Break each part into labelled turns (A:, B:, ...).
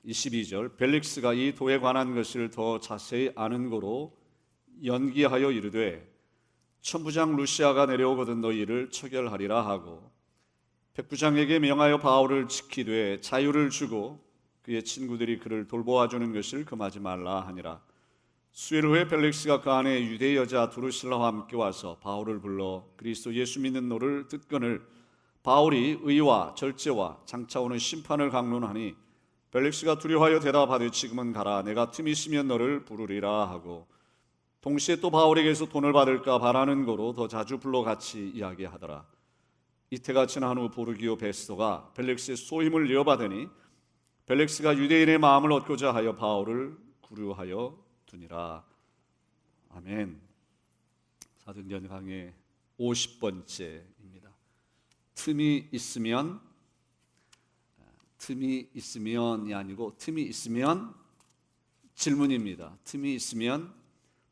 A: 22절 벨릭스가 이 도에 관한 것을 더 자세히 아는 고로 연기하여 이르되 천부장 루시아가 내려오거든 너희를 처결하리라 하고 백부장에게 명하여 바울을 지키되 자유를 주고 그의 친구들이 그를 돌보아주는 것을 금하지 말라 하니라. 수일 후에 벨릭스가 그 안에 유대 여자 두루실라와 함께 와서 바울을 불러 그리스도 예수 믿는 노를 듣거늘 바울이 의와 절제와 장차 오는 심판을 강론하니 벨릭스가 두려워하여 대답하되 지금은 가라 내가 틈이 있으면 너를 부르리라 하고 동시에 또 바울에게서 돈을 받을까 바라는 거로 더 자주 불러 같이 이야기하더라. 이태가 지난 후 보르기오 베스토가 벨릭스의 소임을 이어받으니 벨릭스가 유대인의 마음을 얻고자 하여 바울을 구류하여 두니라. 아멘. 사도행전 강의 50번째입니다. 틈이 있으면이 아니고 틈이 있으면 질문입니다. 틈이 있으면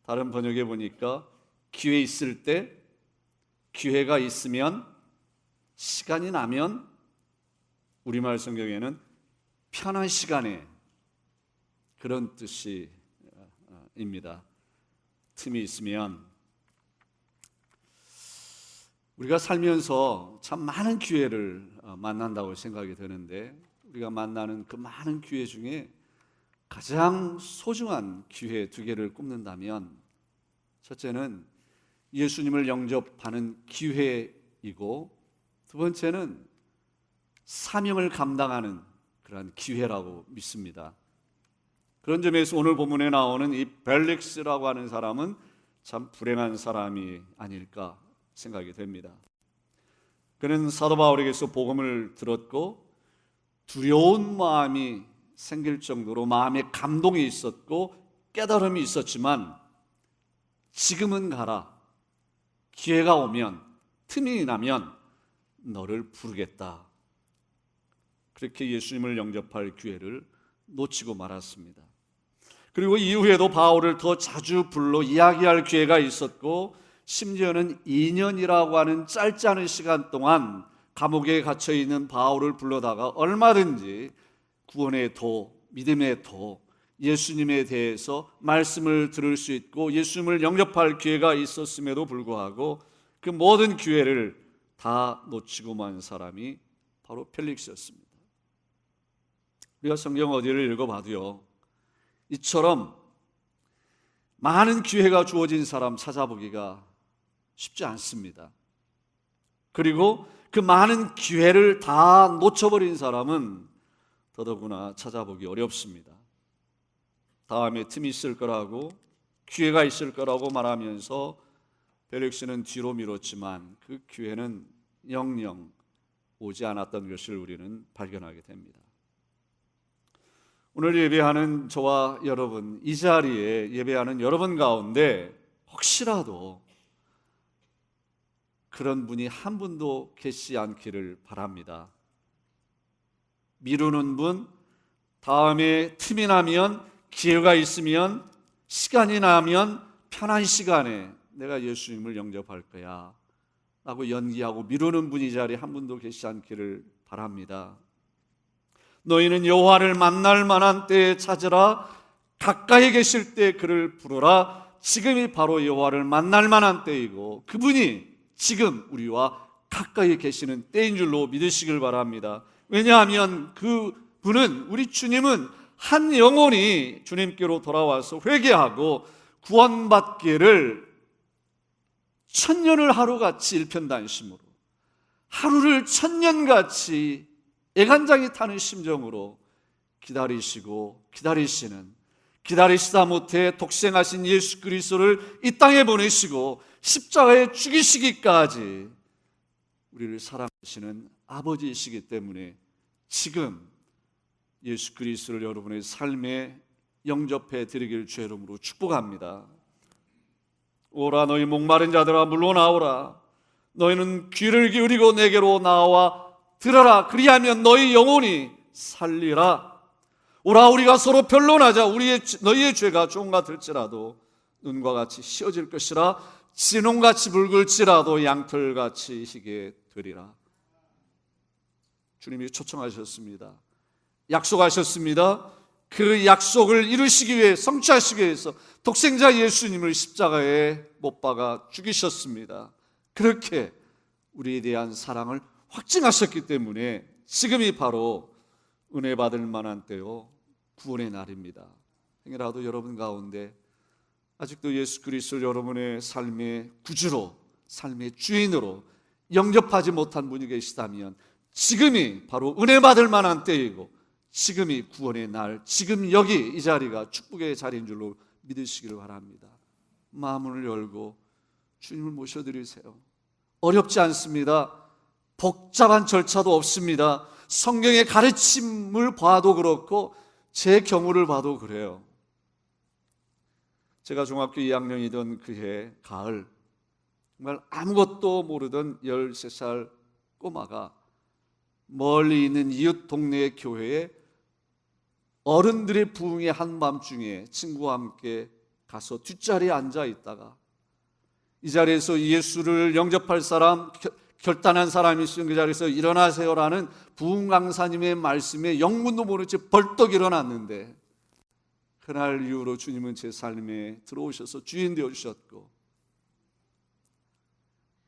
A: 다른 번역에 보니까 기회 있을 때, 기회가 있으면, 시간이 나면, 우리말 성경에는 편한 시간에, 그런 뜻입니다. 틈이 있으면. 우리가 살면서 참 많은 기회를 만난다고 생각이 드는데 우리가 만나는 그 많은 기회 중에 가장 소중한 기회 두 개를 꼽는다면 첫째는 예수님을 영접하는 기회이고 두 번째는 사명을 감당하는 그러한 기회라고 믿습니다. 그런 점에서 오늘 본문에 나오는 이 벨릭스라고 하는 사람은 참 불행한 사람이 아닐까 생각이 됩니다. 그는 사도 바울에게서 복음을 들었고 두려운 마음이 생길 정도로 마음에 감동이 있었고 깨달음이 있었지만 지금은 가라. 기회가 오면, 틈이 나면 너를 부르겠다. 그렇게 예수님을 영접할 기회를 놓치고 말았습니다. 그리고 이후에도 바울을 더 자주 불러 이야기할 기회가 있었고 심지어는 2년이라고 하는 짧지 않은 시간 동안 감옥에 갇혀 있는 바울을 불러다가 얼마든지 구원의 도, 믿음의 도, 예수님에 대해서 말씀을 들을 수 있고 예수님을 영접할 기회가 있었음에도 불구하고 그 모든 기회를 다 놓치고 만 사람이 바로 펠릭스였습니다. 우리가 성경 어디를 읽어봐도요, 이처럼 많은 기회가 주어진 사람 찾아보기가 쉽지 않습니다. 그리고 그 많은 기회를 다 놓쳐버린 사람은 더더구나 찾아보기 어렵습니다. 다음에 틈이 있을 거라고, 기회가 있을 거라고 말하면서 벨릭스는 뒤로 미뤘지만 그 기회는 영영 오지 않았던 것을 우리는 발견하게 됩니다. 오늘 예배하는 저와 여러분, 이 자리에 예배하는 여러분 가운데 혹시라도 그런 분이 한 분도 계시지 않기를 바랍니다. 미루는 분, 다음에 틈이 나면, 기회가 있으면, 시간이 나면 편한 시간에 내가 예수님을 영접할 거야 라고 연기하고 미루는 분이 이 자리에 한 분도 계시지 않기를 바랍니다. 너희는 여호와를 만날 만한 때에 찾으라. 가까이 계실 때 그를 부르라. 지금이 바로 여호와를 만날 만한 때이고 그분이 지금 우리와 가까이 계시는 때인 줄로 믿으시길 바랍니다. 왜냐하면 그분은, 우리 주님은 한 영혼이 주님께로 돌아와서 회개하고 구원받기를 천년을 하루같이 일편단심으로, 하루를 천년같이 애간장이 타는 심정으로 기다리시고 기다리시는, 기다리시다 못해 독생하신 예수 그리스도를 이 땅에 보내시고 십자가에 죽이시기까지 우리를 사랑하시는 아버지이시기 때문에 지금 예수 그리스도를 여러분의 삶에 영접해 드리길 주의 이름으로 축복합니다. 오라 너희 목마른 자들아 물러나오라. 너희는 귀를 기울이고 내게로 나와 들어라. 그리하면 너희 영혼이 살리라. 오라 우리가 서로 변론하자. 너희의 죄가 종 같을지라도 눈과 같이 씌어질 것이라. 진홍같이 붉을지라도 양털같이 희게 되리라. 주님이 초청하셨습니다. 약속하셨습니다. 그 약속을 이루시기 위해, 성취하시기 위해서 독생자 예수님을 십자가에 못 박아 죽이셨습니다. 그렇게 우리에 대한 사랑을 확증하셨기 때문에 지금이 바로 은혜 받을 만한 때요, 구원의 날입니다. 행여라도 여러분 가운데 아직도 예수 그리스도를 여러분의 삶의 구주로, 삶의 주인으로 영접하지 못한 분이 계시다면 지금이 바로 은혜 받을 만한 때이고 지금이 구원의 날, 지금 여기 이 자리가 축복의 자리인 줄로 믿으시기를 바랍니다. 마음을 열고 주님을 모셔드리세요. 어렵지 않습니다. 복잡한 절차도 없습니다. 성경의 가르침을 봐도 그렇고 제 경우를 봐도 그래요. 제가 중학교 2학년이던 그해 가을, 정말 아무것도 모르던 13살 꼬마가 멀리 있는 이웃 동네의 교회에 어른들의 부흥의 한밤중에 친구와 함께 가서 뒷자리에 앉아 있다가 이 자리에서 예수를 영접할 사람, 결단한 사람이 있으면 그 자리에서 일어나세요라는 부흥 강사님의 말씀에 영문도 모른 채 벌떡 일어났는데, 그날 이후로 주님은 제 삶에 들어오셔서 주인 되어주셨고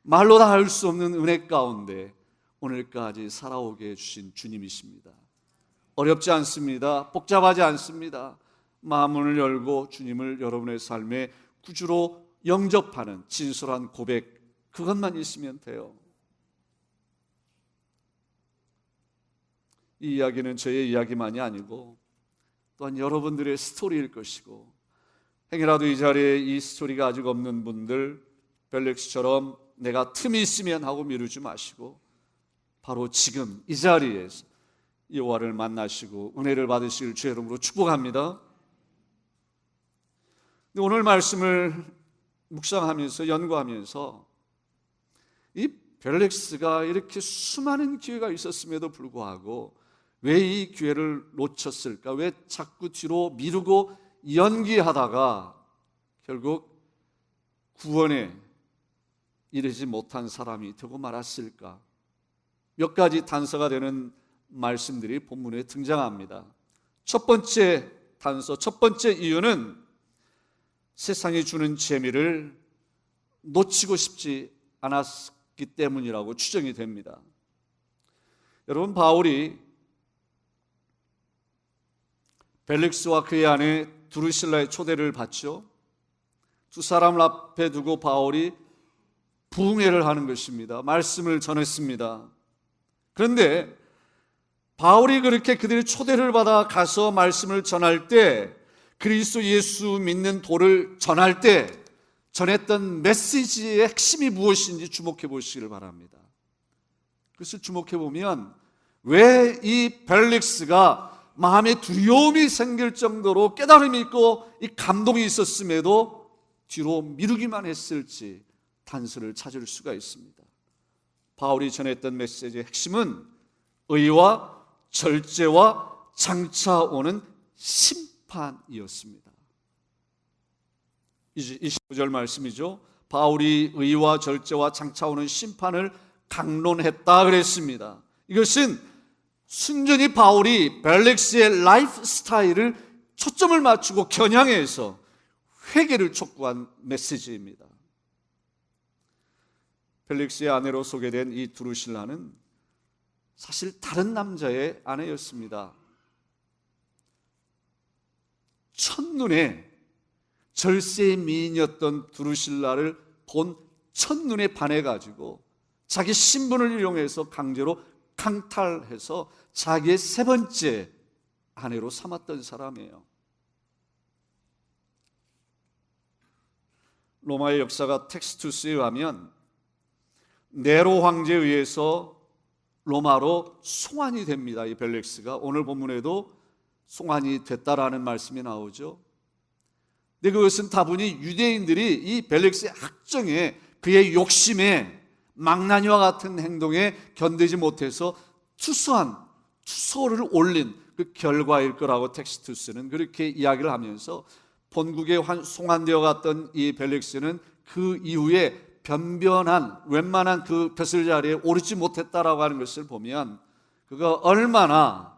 A: 말로 다 할 수 없는 은혜 가운데 오늘까지 살아오게 해주신 주님이십니다. 어렵지 않습니다. 복잡하지 않습니다. 마음을 열고 주님을 여러분의 삶에 구주로 영접하는 진솔한 고백, 그것만 있으면 돼요. 이 이야기는 저의 이야기만이 아니고 또한 여러분들의 스토리일 것이고, 행여라도 이 자리에 이 스토리가 아직 없는 분들, 벨렉스처럼 내가 틈이 있으면 하고 미루지 마시고 바로 지금 이 자리에서 여호와를 만나시고 은혜를 받으실 주의 이름으로 축복합니다. 오늘 말씀을 묵상하면서 연구하면서 이 벨렉스가 이렇게 수많은 기회가 있었음에도 불구하고 왜 이 기회를 놓쳤을까? 왜 자꾸 뒤로 미루고 연기하다가 결국 구원에 이르지 못한 사람이 되고 말았을까? 몇 가지 단서가 되는 말씀들이 본문에 등장합니다. 첫 번째 단서, 첫 번째 이유는 세상이 주는 재미를 놓치고 싶지 않았기 때문이라고 추정이 됩니다. 여러분, 바울이 벨릭스와 그의 아내 두루실라의 초대를 받죠. 두 사람을 앞에 두고 바울이 부흥회를 하는 것입니다. 말씀을 전했습니다. 그런데 바울이 그렇게 그들의 초대를 받아 가서 말씀을 전할 때, 그리스도 예수 믿는 도를 전할 때 전했던 메시지의 핵심이 무엇인지 주목해 보시기를 바랍니다. 그것을 주목해 보면 왜 이 벨릭스가 마음에 두려움이 생길 정도로 깨달음이 있고 이 감동이 있었음에도 뒤로 미루기만 했을지 단서를 찾을 수가 있습니다. 바울이 전했던 메시지의 핵심은 의와 절제와 장차 오는 심판이었습니다. 29절 말씀이죠. 바울이 의와 절제와 장차 오는 심판을 강론했다 그랬습니다. 이것은 순전히 바울이 벨릭스의 라이프 스타일을 초점을 맞추고 겨냥해서 회개를 촉구한 메시지입니다. 벨릭스의 아내로 소개된 이 두루실라는 사실 다른 남자의 아내였습니다. 첫눈에 절세의 미인이었던 두루실라를 본 첫눈에 반해가지고 자기 신분을 이용해서 강제로 강탈해서 자기의 세 번째 아내로 삼았던 사람이에요. 로마의 역사가 텍스투스에 의하면 네로 황제에 의해서 로마로 송환이 됩니다. 이 벨릭스가 오늘 본문에도 송환이 됐다라는 말씀이 나오죠. 근데 그것은 다분히 유대인들이 이 벨릭스의 악정에, 그의 욕심에, 망나니와 같은 행동에 견디지 못해서 투소를 올린 그 결과일 거라고 텍스투스는 그렇게 이야기를 하면서 본국에 송환되어 갔던 이 벨릭스는 그 이후에 변변한 웬만한 그 벼슬 자리에 오르지 못했다라고 하는 것을 보면 그가 얼마나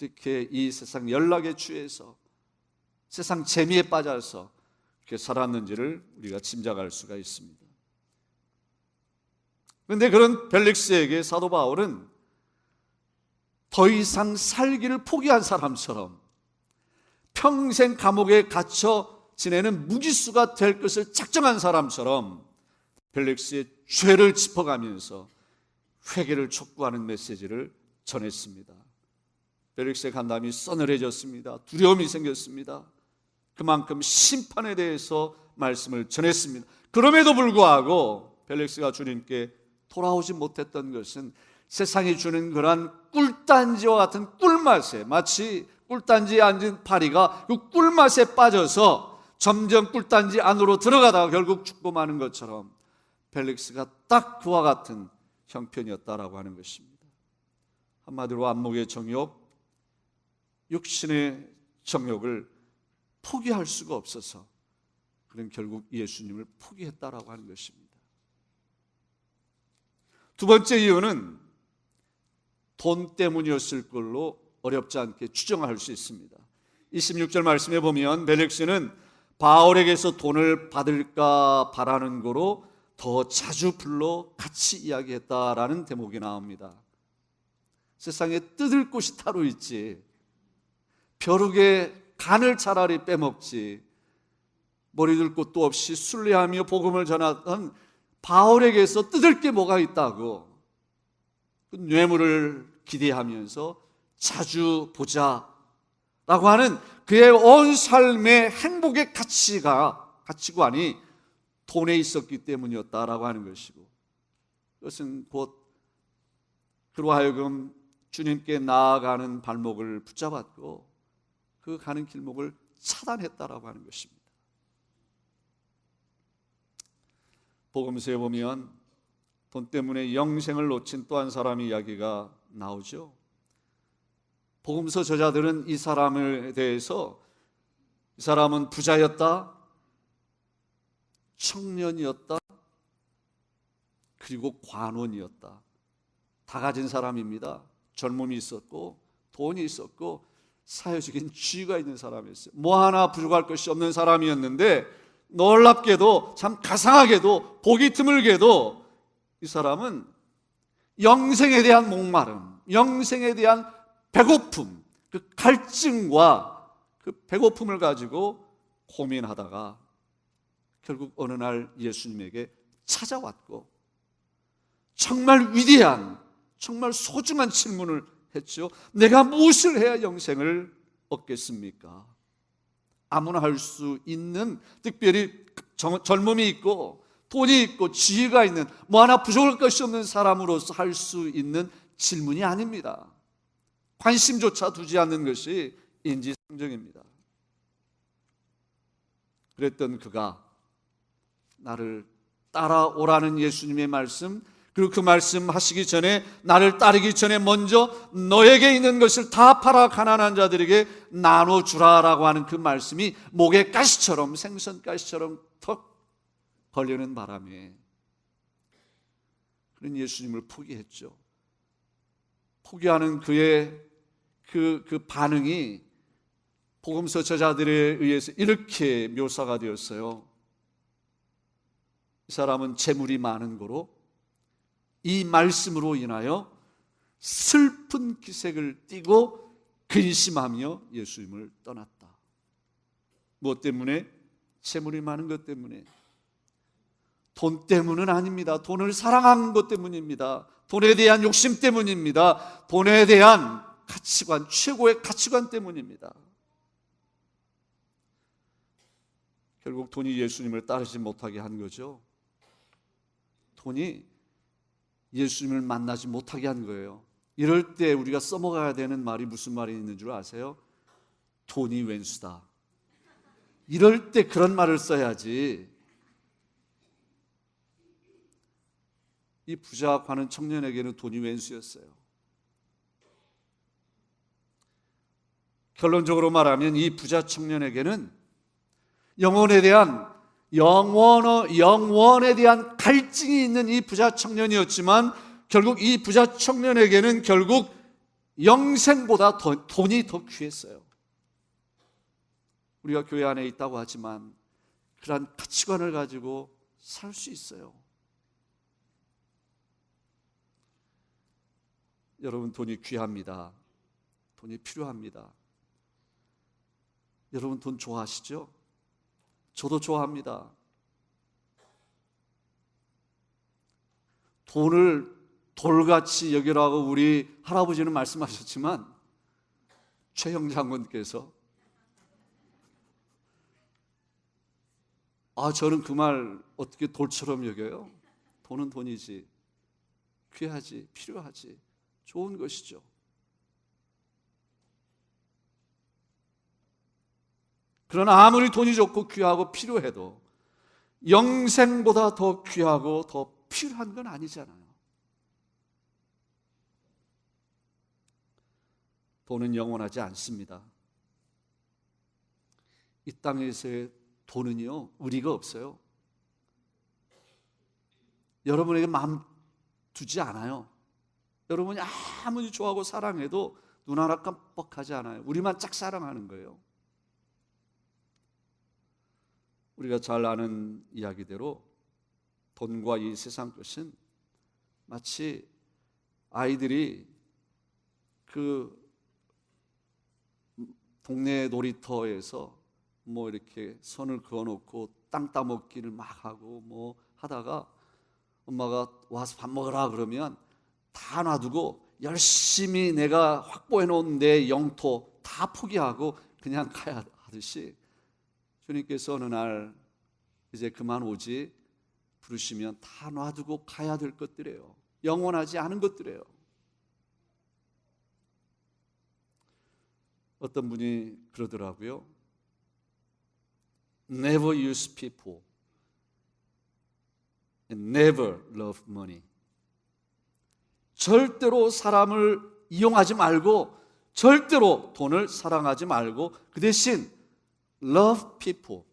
A: 어떻게 이 세상 연락에 취해서 세상 재미에 빠져서 그렇게 살았는지를 우리가 짐작할 수가 있습니다. 그런데 그런 벨릭스에게 사도 바울은 더 이상 살기를 포기한 사람처럼 평생 감옥에 갇혀 지내는 무기수가 될 것을 작정한 사람처럼 벨릭스의 죄를 짚어가면서 회개를 촉구하는 메시지를 전했습니다. 벨릭스의 간담이 서늘해졌습니다. 두려움이 생겼습니다. 그만큼 심판에 대해서 말씀을 전했습니다. 그럼에도 불구하고 벨릭스가 주님께 돌아오지 못했던 것은 세상이 주는 그러한 꿀단지와 같은 꿀맛에, 마치 꿀단지에 앉은 파리가 그 꿀맛에 빠져서 점점 꿀단지 안으로 들어가다가 결국 죽고 마는 것처럼 벨릭스가 딱 그와 같은 형편이었다라고 하는 것입니다. 한마디로 안목의 정욕, 육신의 정욕을 포기할 수가 없어서 그는 결국 예수님을 포기했다라고 하는 것입니다. 두 번째 이유는 돈 때문이었을 걸로 어렵지 않게 추정할 수 있습니다. 26절 말씀에 보면 벨릭스는 바울에게서 돈을 받을까 바라는 거로 더 자주 불러 같이 이야기했다라는 대목이 나옵니다. 세상에 뜯을 곳이 따로 있지, 벼룩의 간을 차라리 빼먹지, 머리둘 곳도 없이 순례하며 복음을 전하던 바울에게서 뜯을 게 뭐가 있다고 그 뇌물을 기대하면서 자주 보자 라고 하는 그의 온 삶의 행복의 가치관이 돈에 있었기 때문이었다라고 하는 것이고, 그것은 곧 그로 하여금 주님께 나아가는 발목을 붙잡았고 그 가는 길목을 차단했다라고 하는 것입니다. 복음서에 보면 돈 때문에 영생을 놓친 또 한 사람의 이야기가 나오죠. 복음서 저자들은 이 사람에 대해서 이 사람은 부자였다, 청년이었다, 그리고 관원이었다. 다 가진 사람입니다. 젊음이 있었고 돈이 있었고 사회적인 지위가 있는 사람이었어요. 뭐 하나 부족할 것이 없는 사람이었는데 놀랍게도 참 가상하게도 보기 드물게도 이 사람은 영생에 대한 목마름, 영생에 대한 배고픔, 그 갈증과 그 배고픔을 가지고 고민하다가 결국 어느 날 예수님에게 찾아왔고 정말 위대한, 정말 소중한 질문을 했죠. 내가 무엇을 해야 영생을 얻겠습니까? 아무나 할 수 있는, 특별히 젊음이 있고 돈이 있고 지위가 있는, 뭐 하나 부족할 것이 없는 사람으로서 할 수 있는 질문이 아닙니다. 관심조차 두지 않는 것이 인지상정입니다. 그랬던 그가 나를 따라오라는 예수님의 말씀, 그리고 그 말씀 하시기 전에, 나를 따르기 전에 먼저 너에게 있는 것을 다 팔아 가난한 자들에게 나눠주라라고 하는 그 말씀이 목에 가시처럼, 생선가시처럼 턱 걸리는 바람에 그런 예수님을 포기했죠. 포기하는 그의 그 반응이 복음서 저자들에 의해서 이렇게 묘사가 되었어요. 이 사람은 재물이 많은 거로 이 말씀으로 인하여 슬픈 기색을 띠고 근심하며 예수님을 떠났다. 무엇 때문에? 재물이 많은 것 때문에. 돈 때문은 아닙니다. 돈을 사랑한 것 때문입니다. 돈에 대한 욕심 때문입니다. 돈에 대한 가치관, 최고의 가치관 때문입니다. 결국 돈이 예수님을 따르지 못하게 한 거죠. 돈이 예수님을 만나지 못하게 한 거예요. 이럴 때 우리가 써먹어야 되는 말이 무슨 말이 있는 줄 아세요? 돈이 왼수다. 이럴 때 그런 말을 써야지. 이 부자 관은 청년에게는 돈이 왼수였어요. 결론적으로 말하면 이 부자 청년에게는 영혼에 대한 갈증이 있는 이 부자 청년이었지만, 결국 이 부자 청년에게는 결국 영생보다 돈이 더 귀했어요. 우리가 교회 안에 있다고 하지만 그러한 가치관을 가지고 살 수 있어요. 여러분, 돈이 귀합니다. 돈이 필요합니다. 여러분, 돈 좋아하시죠? 저도 좋아합니다. 돈을 돌같이 여기라고 우리 할아버지는 말씀하셨지만 최영 장군께서 저는 그 말 어떻게 돌처럼 여겨요? 돈은 돈이지, 귀하지, 필요하지, 좋은 것이죠. 그러나 아무리 돈이 좋고 귀하고 필요해도 영생보다 더 귀하고 더 필요한 건 아니잖아요. 돈은 영원하지 않습니다. 이 땅에서의 돈은요, 의리가 없어요. 여러분에게 마음 두지 않아요. 여러분이 아무리 좋아하고 사랑해도 눈 하나 깜빡하지 않아요. 우리만 짝사랑하는 거예요. 우리가 잘 아는 이야기대로 돈과 이 세상 것은 마치 아이들이 그 동네 놀이터에서 뭐 이렇게 선을 그어놓고 땅 따먹기를 막 하고 뭐 하다가 엄마가 와서 밥 먹으라 그러면 다 놔두고 열심히 내가 확보해 놓은 내 영토 다 포기하고 그냥 가야 하듯이 주님께서 어느 날 이제 그만 오지 부르시면 다 놔두고 가야 될 것들이에요. 영원하지 않은 것들이에요. 어떤 분이 그러더라고요. Never use people and never love money. 절대로 사람을 이용하지 말고 절대로 돈을 사랑하지 말고 그 대신 love people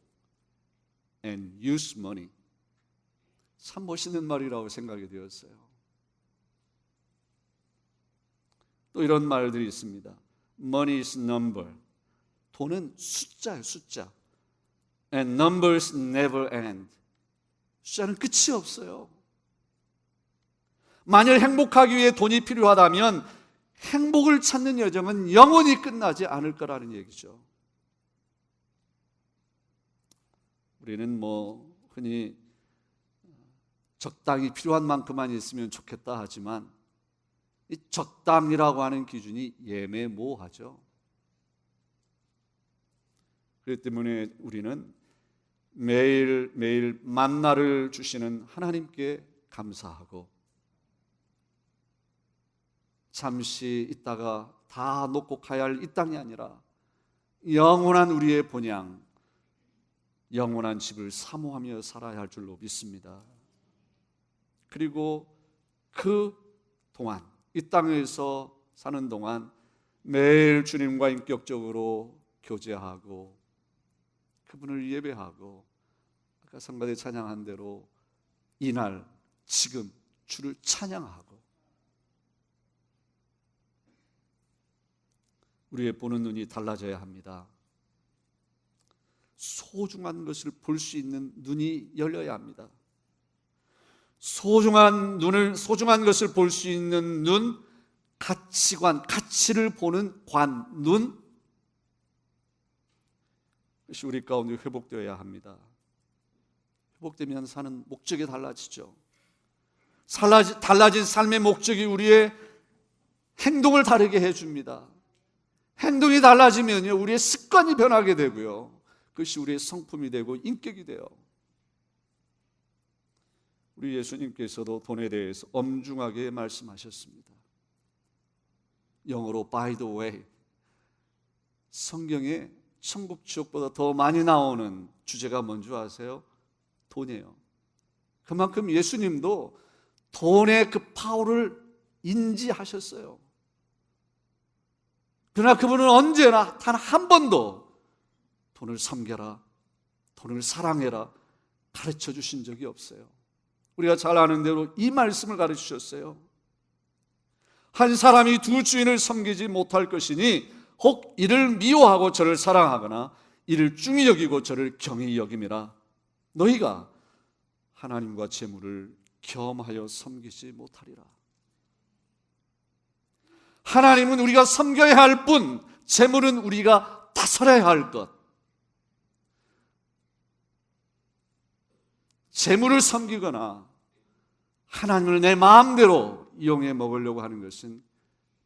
A: and use money. 참 멋있는 말이라고 생각이 되었어요. 또 이런 말들이 있습니다. Money is number. 돈은 숫자예요, 숫자. And numbers never end. 숫자는 끝이 없어요. 만일 행복하기 위해 돈이 필요하다면 행복을 찾는 여정은 영원히 끝나지 않을 거라는 얘기죠. 우리는 뭐 흔히 적당히 필요한 만큼만 있으면 좋겠다 하지만 이 적당이라고 하는 기준이 예매모호하죠. 그렇기 때문에 우리는 매일 만나를 주시는 하나님께 감사하고 잠시 있다가 다 놓고 가야 할 이 땅이 아니라 영원한 우리의 본향, 영원한 집을 사모하며 살아야 할 줄로 믿습니다. 그리고 그 동안 이 땅에서 사는 동안 매일 주님과 인격적으로 교제하고 그분을 예배하고 아까 성가대 찬양한 대로 이날 지금 주를 찬양하고 우리의 보는 눈이 달라져야 합니다. 소중한 것을 볼 수 있는 눈이 열려야 합니다. 소중한 것을 볼 수 있는 눈, 가치관, 가치를 보는 관, 눈, 그것이 우리 가운데 회복되어야 합니다. 회복되면 사는 목적이 달라지죠. 달라진 삶의 목적이 우리의 행동을 다르게 해줍니다. 행동이 달라지면요, 우리의 습관이 변하게 되고요, 그것이 우리의 성품이 되고 인격이 돼요. 우리 예수님께서도 돈에 대해서 엄중하게 말씀하셨습니다. 영어로 by the way. 성경에 천국 지옥보다 더 많이 나오는 주제가 뭔지 아세요? 돈이에요. 그만큼 예수님도 돈의 그 파워를 인지하셨어요. 그러나 그분은 언제나 단 한 번도 돈을 섬겨라, 돈을 사랑해라 가르쳐 주신 적이 없어요. 우리가 잘 아는 대로 이 말씀을 가르쳐 주셨어요. 한 사람이 두 주인을 섬기지 못할 것이니 혹 이를 미워하고 저를 사랑하거나 이를 중히 여기고 저를 경히 여김이라. 너희가 하나님과 재물을 겸하여 섬기지 못하리라. 하나님은 우리가 섬겨야 할 뿐, 재물은 우리가 다스려야 할 것. 재물을 섬기거나 하나님을 내 마음대로 이용해 먹으려고 하는 것은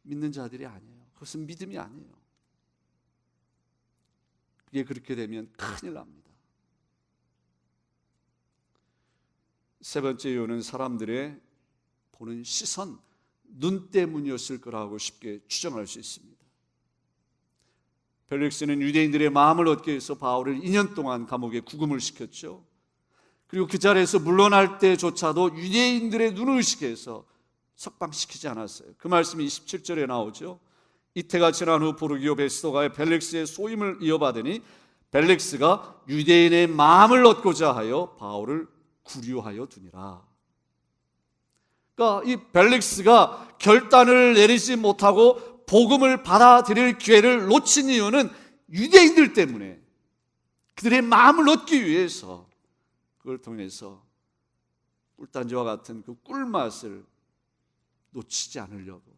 A: 믿는 자들이 아니에요. 그것은 믿음이 아니에요. 그게 그렇게 되면 큰일 납니다. 세 번째 이유는 사람들의 보는 시선, 눈 때문이었을 거라고 쉽게 추정할 수 있습니다. 벨릭스는 유대인들의 마음을 얻기 위해서 바울을 2년 동안 감옥에 구금을 시켰죠. 그리고 그 자리에서 물러날 때조차도 유대인들의 눈을 의식해서 석방시키지 않았어요. 그 말씀이 27절에 나오죠. 이태가 지난 후 포르기오 베스도가 벨릭스의 소임을 이어받으니 벨릭스가 유대인의 마음을 얻고자 하여 바울을 구류하여 두니라. 그러니까 이 벨릭스가 결단을 내리지 못하고 복음을 받아들일 기회를 놓친 이유는 유대인들 때문에, 그들의 마음을 얻기 위해서, 그걸 통해서 꿀단지와 같은 그 꿀맛을 놓치지 않으려고.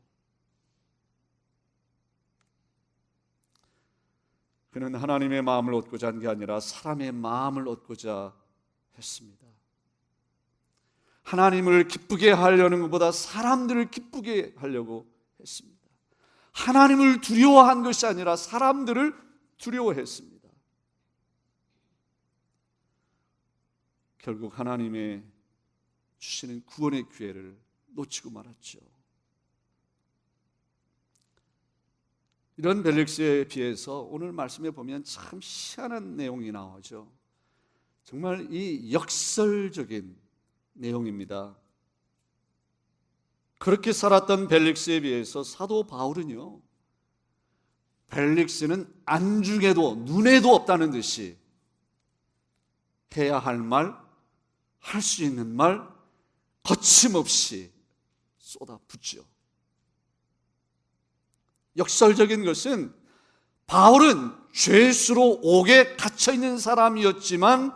A: 그는 하나님의 마음을 얻고자 한 게 아니라 사람의 마음을 얻고자 했습니다. 하나님을 기쁘게 하려는 것보다 사람들을 기쁘게 하려고 했습니다. 하나님을 두려워한 것이 아니라 사람들을 두려워했습니다. 결국 하나님의 주시는 구원의 기회를 놓치고 말았죠. 이런 벨릭스에 비해서 오늘 말씀에 보면 참 희한한 내용이 나오죠. 정말 이 역설적인 내용입니다. 그렇게 살았던 벨릭스에 비해서 사도 바울은요, 벨릭스는 안중에도 눈에도 없다는 듯이 해야 할 말, 할 수 있는 말 거침없이 쏟아붓죠. 역설적인 것은 바울은 죄수로 옥에 갇혀있는 사람이었지만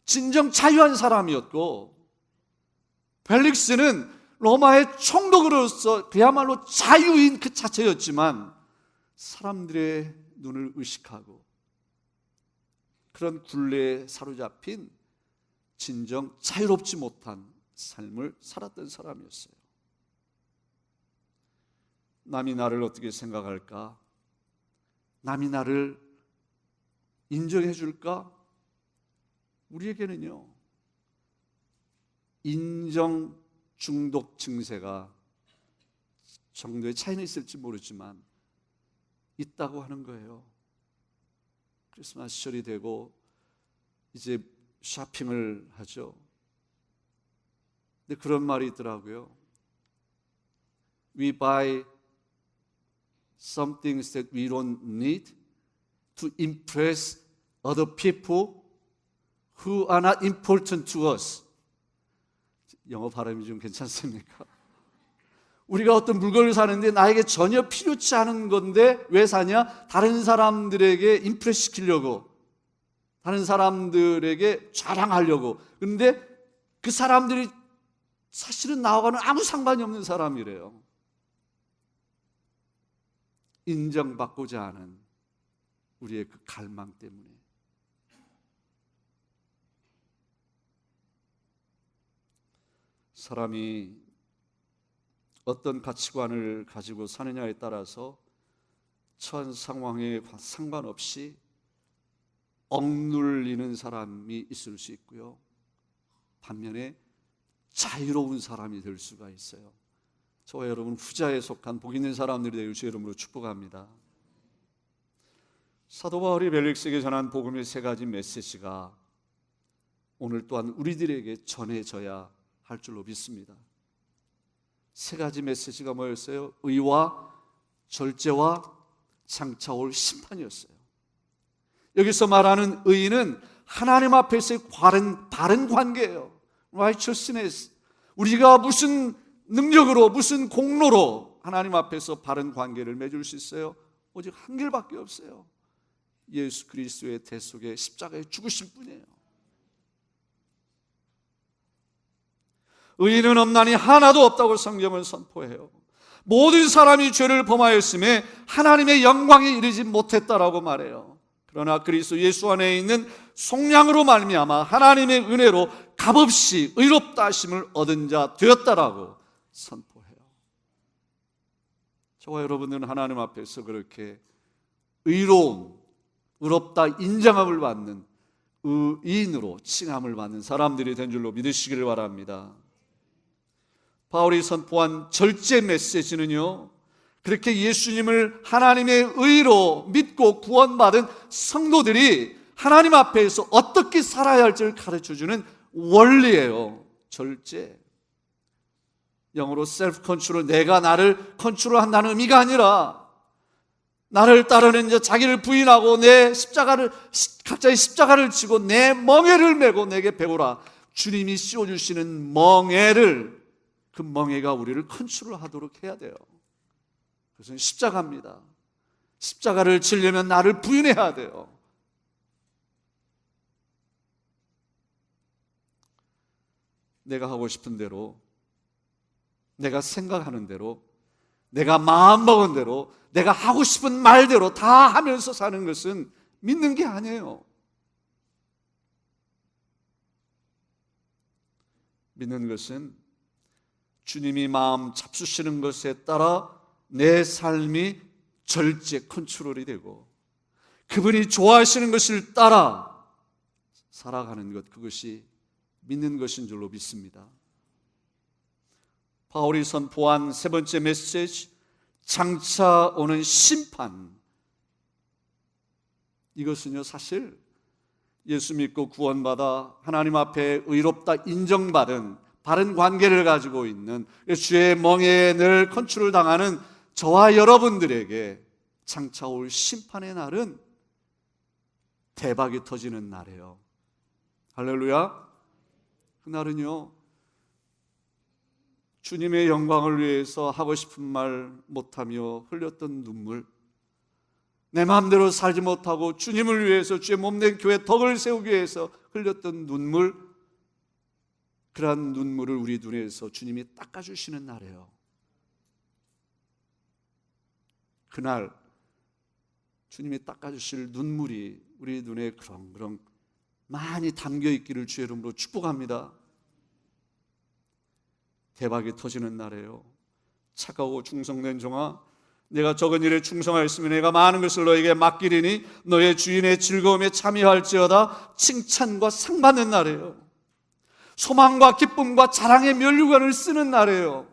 A: 진정 자유한 사람이었고, 벨릭스는 로마의 총독으로서 그야말로 자유인 그 자체였지만 사람들의 눈을 의식하고 그런 굴레에 사로잡힌 진정 자유롭지 못한 삶을 살았던 사람이었어요. 남이 나를 어떻게 생각할까? 남이 나를 인정해 줄까? 우리에게는요, 인정 중독 증세가 정도의 차이는 있을지 모르지만 있다고 하는 거예요. 크리스마스 시절이 되고 이제 쇼핑을 하죠. 근데 그런 말이 있더라고요. We buy some things that we don't need to impress other people who are not important to us. 영어 발음이 좀 괜찮습니까? 우리가 어떤 물건을 사는데 나에게 전혀 필요치 않은 건데 왜 사냐? 다른 사람들에게 임프레스 시키려고, 다른 사람들에게 자랑하려고. 그런데 그 사람들이 사실은 나와가는 아무 상관이 없는 사람이래요. 인정받고자 하는 우리의 그 갈망 때문에. 사람이 어떤 가치관을 가지고 사느냐에 따라서 처한 상황에 상관없이 억눌리는 사람이 있을 수 있고요, 반면에 자유로운 사람이 될 수가 있어요. 저와 여러분 후자에 속한 복 있는 사람들이 되길 주의 이름으로 축복합니다. 사도 바울이 벨릭스에게 전한 복음의 세 가지 메시지가 오늘 또한 우리들에게 전해져야 할 줄로 믿습니다. 세 가지 메시지가 뭐였어요? 의와 절제와 장차올 심판이었어요. 여기서 말하는 의는 하나님 앞에서의 바른 관계예요. righteousness. 우리가 무슨 능력으로, 무슨 공로로 하나님 앞에서 바른 관계를 맺을 수 있어요? 오직 한 길밖에 없어요. 예수 그리스도의 대속의 십자가에 죽으실 뿐이에요. 의인은 없나니 하나도 없다고 성경은 선포해요. 모든 사람이 죄를 범하였음에 하나님의 영광에 이르지 못했다라고 말해요. 그러나 그리스도 예수 안에 있는 속량으로 말미암아 하나님의 은혜로 값없이 의롭다 하심을 얻은 자 되었다라고 선포해요. 저와 여러분들은 하나님 앞에서 그렇게 의로운, 의롭다 인정함을 받는 의인으로 칭함을 받는 사람들이 된 줄로 믿으시기를 바랍니다. 바울이 선포한 절제 메시지는요, 그렇게 예수님을 하나님의 의로 믿고 구원받은 성도들이 하나님 앞에서 어떻게 살아야 할지를 가르쳐주는 원리예요. 절제. 영어로 셀프 컨트롤, 내가 나를 컨트롤한다는 의미가 아니라 나를 따르는 자, 자기를 부인하고 갑자기 십자가를 지고 내 멍에를 메고 내게 배우라. 주님이 씌워주시는 멍에를, 그 멍에가 우리를 컨트롤하도록 해야 돼요. 그것은 십자가입니다. 십자가를 지려면 나를 부인해야 돼요. 내가 하고 싶은 대로, 내가 생각하는 대로, 내가 마음먹은 대로, 내가 하고 싶은 말대로 다 하면서 사는 것은 믿는 게 아니에요. 믿는 것은 주님이 마음 잡수시는 것에 따라 내 삶이 절제 컨트롤이 되고 그분이 좋아하시는 것을 따라 살아가는 것, 그것이 믿는 것인 줄로 믿습니다. 바울이 선포한 세 번째 메시지, 장차 오는 심판. 이것은요, 사실 예수 믿고 구원받아 하나님 앞에 의롭다 인정받은 바른 관계를 가지고 있는 주의 멍에에 늘 컨트롤 당하는 저와 여러분들에게 장차 올 심판의 날은 대박이 터지는 날이에요. 할렐루야. 그날은요, 주님의 영광을 위해서 하고 싶은 말 못하며 흘렸던 눈물, 내 마음대로 살지 못하고 주님을 위해서 주의 몸된 교회 덕을 세우기 위해서 흘렸던 눈물, 그러한 눈물을 우리 눈에서 주님이 닦아주시는 날이에요. 그날 주님이 닦아주실 눈물이 우리 눈에 그렁그렁 많이 담겨있기를 주의 이름으로 축복합니다. 대박이 터지는 날이에요. 착하고 충성된 종아, 내가 적은 일에 충성하였으면 내가 많은 것을 너에게 맡기리니 너의 주인의 즐거움에 참여할지어다. 칭찬과 상 받는 날이에요. 소망과 기쁨과 자랑의 면류관을 쓰는 날이에요.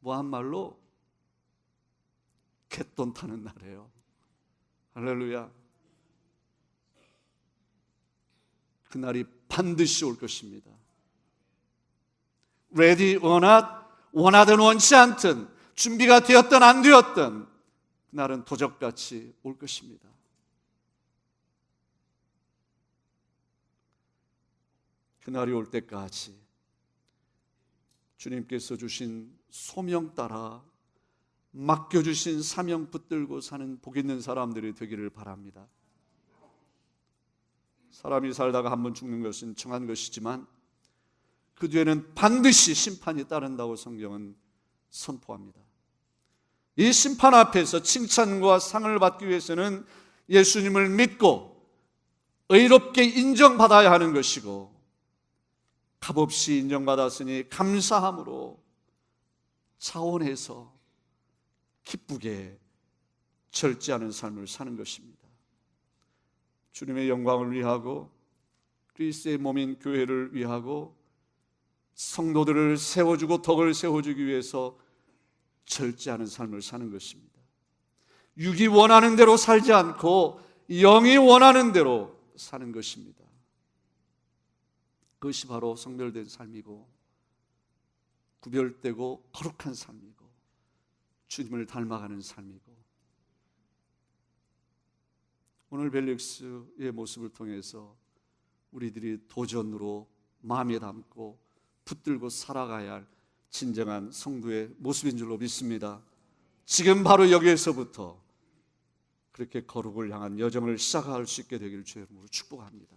A: 뭐한 말로 갯돈 타는 날이에요. 할렐루야. 그날이 반드시 올 것입니다. ready or not, 원하든 원치 않든, 준비가 되었든 안 되었든 그날은 도적같이 올 것입니다. 그날이 올 때까지 주님께서 주신 소명 따라 맡겨주신 사명 붙들고 사는 복 있는 사람들이 되기를 바랍니다. 사람이 살다가 한 번 죽는 것은 정한 것이지만 그 뒤에는 반드시 심판이 따른다고 성경은 선포합니다. 이 심판 앞에서 칭찬과 상을 받기 위해서는 예수님을 믿고 의롭게 인정받아야 하는 것이고, 값없이 인정받았으니 감사함으로 차원에서 기쁘게 절제하는 삶을 사는 것입니다. 주님의 영광을 위하고 그리스도의 몸인 교회를 위하고 성도들을 세워주고 덕을 세워주기 위해서 절제하는 삶을 사는 것입니다. 육이 원하는 대로 살지 않고 영이 원하는 대로 사는 것입니다. 그것이 바로 성별된 삶이고 구별되고 거룩한 삶이고 주님을 닮아가는 삶이고, 오늘 벨릭스의 모습을 통해서 우리들이 도전으로 마음에 담고 붙들고 살아가야 할 진정한 성도의 모습인 줄로 믿습니다. 지금 바로 여기에서부터 그렇게 거룩을 향한 여정을 시작할 수 있게 되기를 주의 이름으로 축복합니다.